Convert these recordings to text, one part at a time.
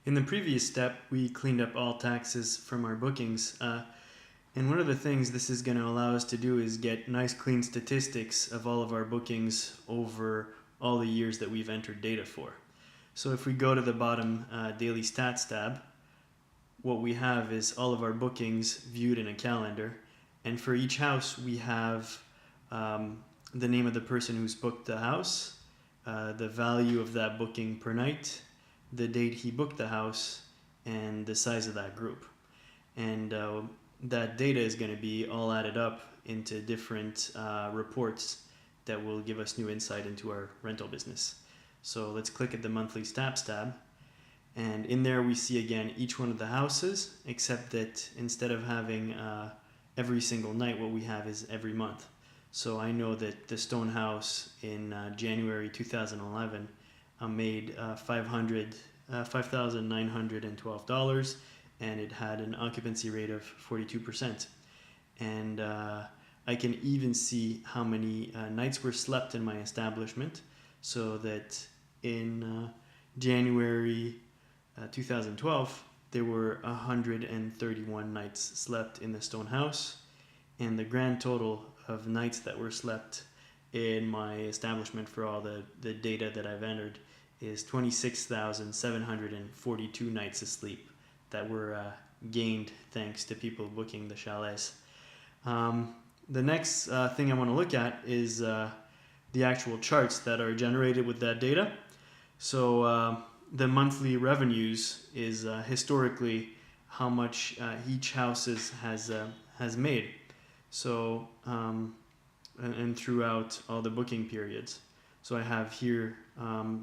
In the previous step, we cleaned up all taxes from our bookings. And one of the things this is going to allow us to do is get nice clean statistics of all of our bookings over all the years that we've entered data for. So if we go to the bottom daily stats tab, what we have is all of our bookings viewed in a calendar. And for each house, we have the name of the person who's booked the house, the value of that booking per night, the date he booked the house, and the size of that group. And that data is going to be all added up into different reports that will give us new insight into our rental business. So let's click at the monthly stats tab. And in there we see again each one of the houses, except that instead of having every single night, what we have is every month. So I know that the stone house in January 2011 made $5,912, and it had an occupancy rate of 42%. And I can even see how many nights were slept in my establishment, so that in January 2012 there were 131 nights slept in the stone house, and the grand total of nights that were slept in my establishment for all the data that I've entered is 26,742 nights of sleep that were gained thanks to people booking the chalets. The next thing I want to look at is the actual charts that are generated with that data. So the monthly revenues is historically how much each house has made. So and throughout all the booking periods. So I have here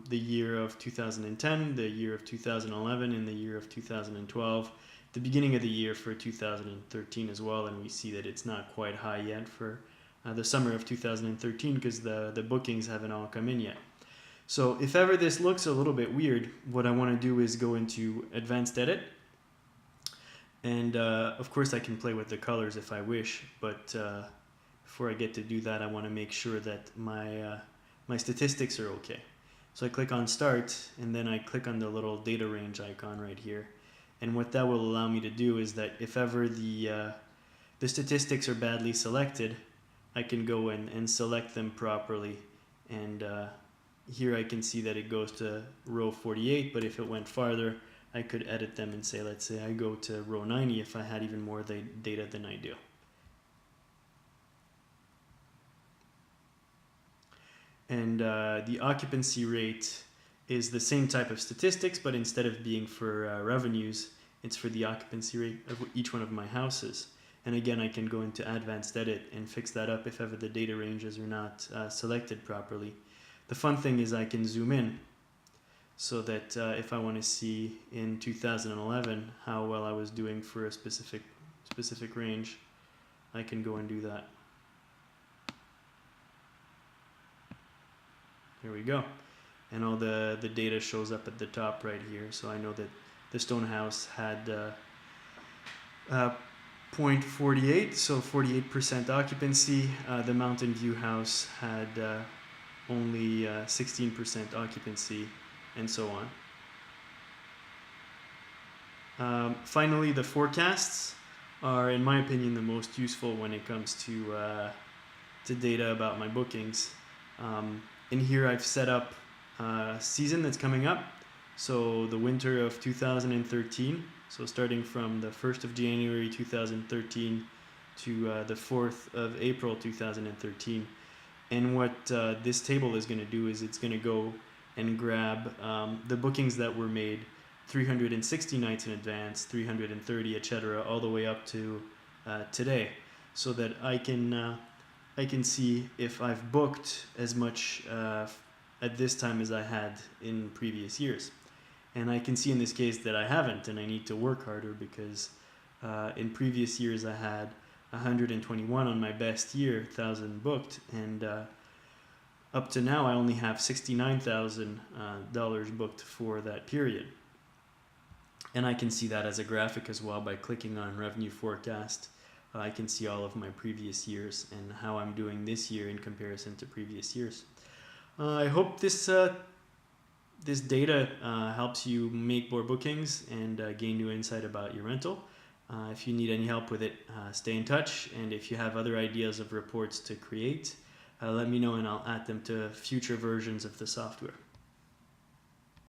the year of 2010, the year of 2011, and the year of 2012, the beginning of the year for 2013 as well, and we see that it's not quite high yet for the summer of 2013 because the bookings haven't all come in yet. So if ever this looks a little bit weird, what I want to do is go into Advanced Edit, and of course I can play with the colors if I wish, but before I get to do that, I want to make sure that my statistics are okay. So I click on Start, and then I click on the little data range icon right here. And what that will allow me to do is that if ever the statistics are badly selected, I can go in and select them properly. And here I can see that it goes to row 48, but if it went farther, I could edit them and say, let's say I go to row 90 if I had even more data than I do. And the occupancy rate is the same type of statistics, but instead of being for revenues, it's for the occupancy rate of each one of my houses. And again, I can go into Advanced Edit and fix that up if ever the data ranges are not selected properly. The fun thing is I can zoom in so that if I want to see in 2011 how well I was doing for a specific range, I can go and do that. Here we go. And all the data shows up at the top right here. So I know that the stone house had 0.48, so 48% occupancy. The Mountain View house had only 16% occupancy, and so on. Finally, the forecasts are, in my opinion, the most useful when it comes to data about my bookings. In here I've set up a season that's coming up, so the winter of 2013, so starting from the 1st of January 2013 to the 4th of April 2013. And what this table is going to do is it's going to go and grab the bookings that were made 360 nights in advance, 330, etc., all the way up to today, so that I can see if I've booked as much at this time as I had in previous years. And I can see in this case that I haven't, and I need to work harder because in previous years I had 121 on my best year, 1,000 booked, and up to now I only have $69,000 booked for that period. And I can see that as a graphic as well by clicking on Revenue Forecast. I can see all of my previous years and how I'm doing this year in comparison to previous years. I hope this this data helps you make more bookings and gain new insight about your rental. If you need any help with it, stay in touch. And if you have other ideas of reports to create, let me know and I'll add them to future versions of the software.